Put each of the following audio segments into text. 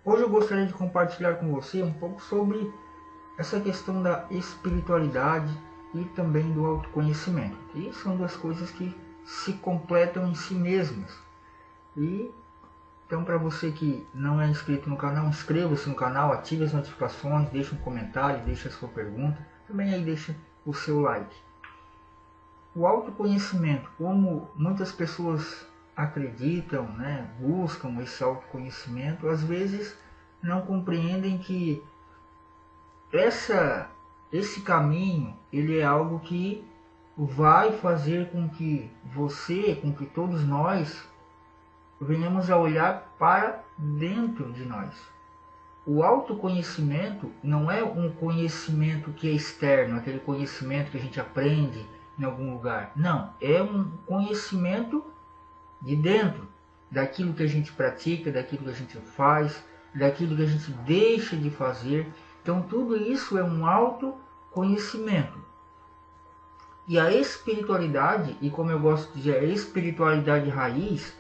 Hoje eu gostaria de compartilhar com você um pouco sobre essa questão da espiritualidade e também do autoconhecimento. E são duas coisas que se completam em si mesmas. E então, para você que não é inscrito no canal, inscreva-se no canal, ative as notificações, deixe um comentário, deixe a sua pergunta, também aí deixa o seu like. O autoconhecimento, como muitas pessoas acreditam, buscam esse autoconhecimento, às vezes não compreendem que esse caminho ele é algo que vai fazer com que você, com que todos nós venhamos a olhar para dentro de nós. O autoconhecimento não é um conhecimento que é externo, aquele conhecimento que a gente aprende em algum lugar. Não, é um conhecimento de dentro, daquilo que a gente pratica, daquilo que a gente faz, daquilo que a gente deixa de fazer. Então tudo isso é um autoconhecimento. E a espiritualidade, e como eu gosto de dizer, a espiritualidade raiz,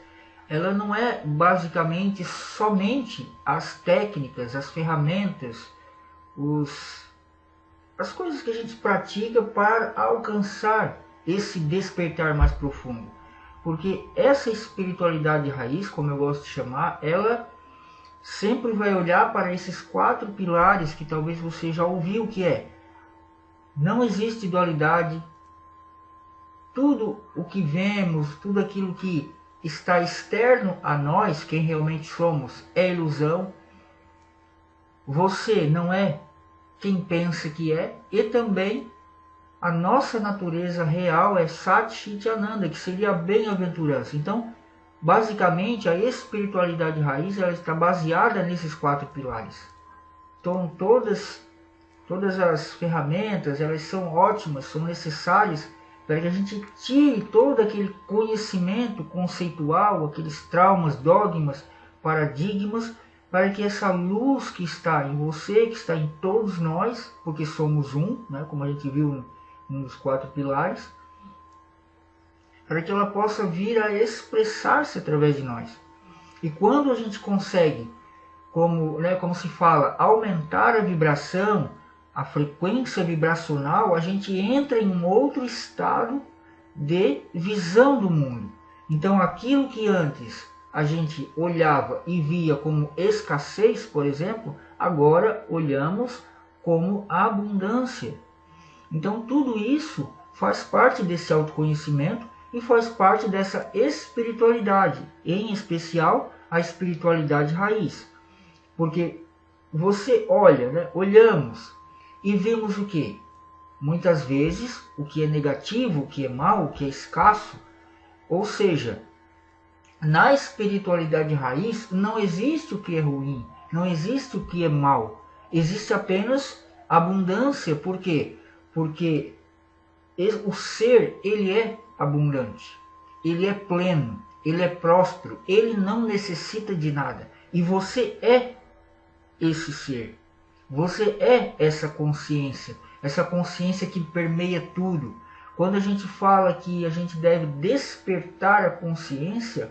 ela não é basicamente somente as técnicas, as ferramentas, as coisas que a gente pratica para alcançar esse despertar mais profundo. Porque essa espiritualidade raiz, como eu gosto de chamar, ela sempre vai olhar para esses 4 pilares que talvez você já ouviu, que é: não existe dualidade, tudo o que vemos, tudo aquilo que está externo a nós, quem realmente somos, é ilusão. Você não é quem pensa que é, e também a nossa natureza real é Sat Chit Ananda, que seria a bem-aventurança. Então, basicamente, a espiritualidade raiz ela está baseada nesses 4 pilares. Então, todas as ferramentas elas são ótimas, são necessárias para que a gente tire todo aquele conhecimento conceitual, aqueles traumas, dogmas, paradigmas, para que essa luz que está em você, que está em todos nós, porque somos um, como a gente viu nos 4 pilares, para que ela possa vir a expressar-se através de nós. E quando a gente consegue, como se fala, aumentar a vibração, a frequência vibracional, a gente entra em um outro estado de visão do mundo. Então aquilo que antes a gente olhava e via como escassez, por exemplo, agora olhamos como abundância. Então tudo isso faz parte desse autoconhecimento e faz parte dessa espiritualidade, em especial a espiritualidade raiz. Porque você olha, olhamos e vemos o que? Muitas vezes o que é negativo, o que é mal, o que é escasso. Ou seja, na espiritualidade raiz não existe o que é ruim, não existe o que é mal. Existe apenas abundância. Por quê? Porque o ser ele é abundante, ele é pleno, ele é próspero, ele não necessita de nada. E você é esse ser. Você é essa consciência que permeia tudo. Quando a gente fala que a gente deve despertar a consciência,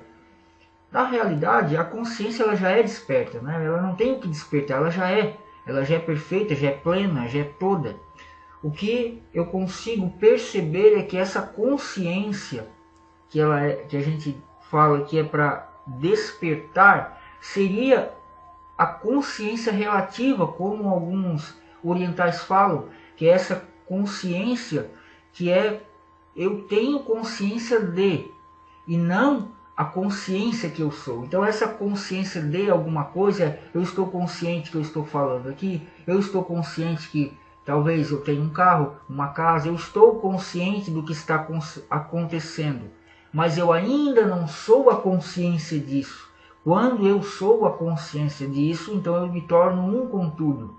na realidade a consciência ela já é desperta, Ela não tem o que despertar, ela já é perfeita, já é plena, já é toda. O que eu consigo perceber é que essa consciência que a gente fala que é para despertar seria a consciência relativa, como alguns orientais falam, que é essa consciência que é eu tenho consciência de, e não a consciência que eu sou. Então essa consciência de alguma coisa, eu estou consciente que eu estou falando aqui, eu estou consciente que talvez eu tenha um carro, uma casa, eu estou consciente do que está acontecendo, mas eu ainda não sou a consciência disso. Quando eu sou a consciência disso, então eu me torno um com tudo.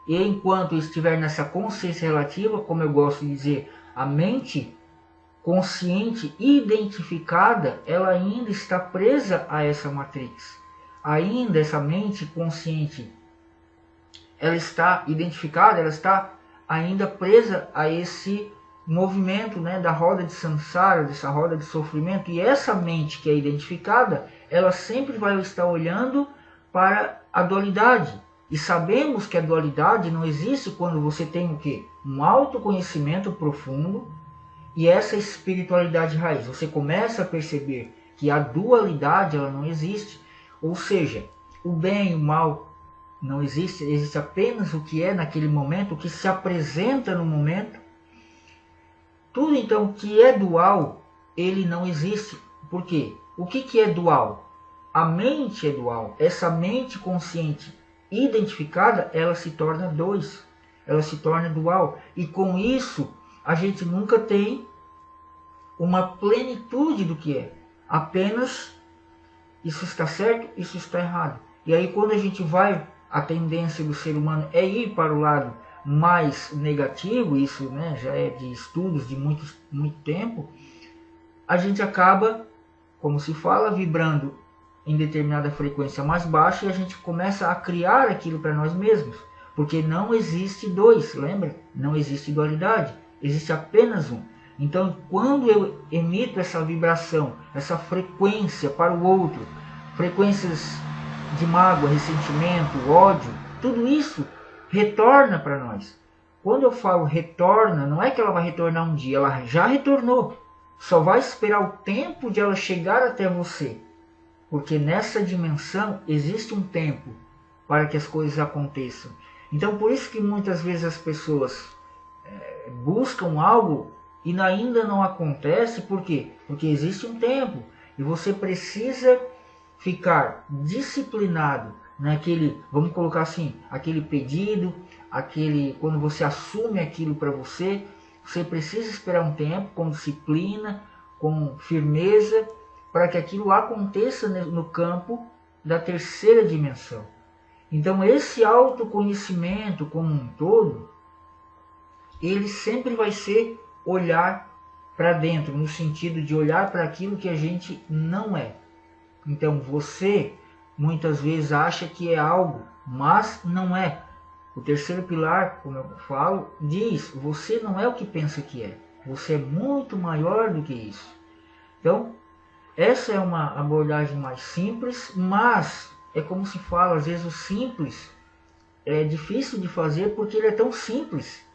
E enquanto eu estiver nessa consciência relativa, como eu gosto de dizer, a mente consciente identificada, ela ainda está presa a essa matrix. Ainda essa mente consciente, ela está identificada, ela está ainda presa a esse movimento da roda de samsara, dessa roda de sofrimento. E essa mente que é identificada, ela sempre vai estar olhando para a dualidade. E sabemos que a dualidade não existe quando você tem o quê? Um autoconhecimento profundo e essa espiritualidade raiz. Você começa a perceber que a dualidade ela não existe. Ou seja, o bem e o mal não existe, existe apenas o que é naquele momento, o que se apresenta no momento. Tudo então que é dual, ele não existe. Por quê? O que é dual? A mente é dual. Essa mente consciente identificada, ela se torna dois. Ela se torna dual. E com isso, a gente nunca tem uma plenitude do que é. Apenas isso está certo, isso está errado. E aí quando a gente vai, a tendência do ser humano é ir para o lado mais negativo, isso, né, já é de estudos de muito tempo, a gente acaba, como se fala, vibrando em determinada frequência mais baixa e a gente começa a criar aquilo para nós mesmos. Porque não existe dois, lembra? Não existe dualidade, existe apenas um. Então, quando eu emito essa vibração, essa frequência para o outro, frequências de mágoa, ressentimento, ódio, tudo isso retorna para nós. Quando eu falo retorna, não é que ela vai retornar um dia, ela já retornou. Só vai esperar o tempo de ela chegar até você. Porque nessa dimensão existe um tempo para que as coisas aconteçam. Então por isso que muitas vezes as pessoas buscam algo e ainda não acontece. Por quê? Porque existe um tempo e você precisa ficar disciplinado naquele, vamos colocar assim, aquele pedido, quando você assume aquilo para você, você precisa esperar um tempo com disciplina, com firmeza, para que aquilo aconteça no campo da terceira dimensão. Então esse autoconhecimento como um todo, ele sempre vai ser olhar para dentro, no sentido de olhar para aquilo que a gente não é. Então você muitas vezes acha que é algo, mas não é. O terceiro pilar, como eu falo, diz: você não é o que pensa que é. Você é muito maior do que isso. Então, essa é uma abordagem mais simples, mas é como se fala, às vezes o simples é difícil de fazer porque ele é tão simples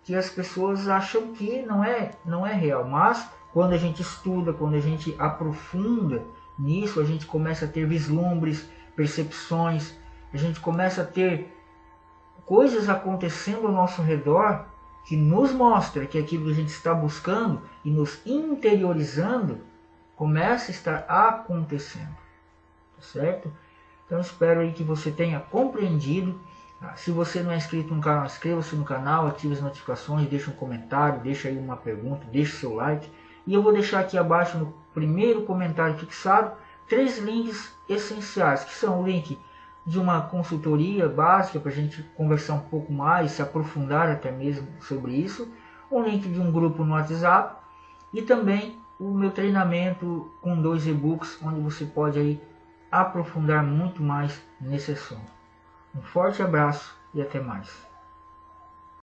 que as pessoas acham que não é real. Mas quando a gente estuda, quando a gente aprofunda nisso, a gente começa a ter vislumbres, percepções, a gente começa a ter coisas acontecendo ao nosso redor que nos mostra que aquilo que a gente está buscando e nos interiorizando começa a estar acontecendo, tá certo? Então espero aí que você tenha compreendido. Se você não é inscrito no canal, inscreva-se no canal, ative as notificações, deixe um comentário, deixe aí uma pergunta, deixe seu like. E eu vou deixar aqui abaixo no primeiro comentário fixado 3 links essenciais, que são o link de uma consultoria básica para a gente conversar um pouco mais, se aprofundar até mesmo sobre isso, um link de um grupo no WhatsApp e também o meu treinamento com 2 e-books, onde você pode aí aprofundar muito mais nesse assunto. Um forte abraço e até mais.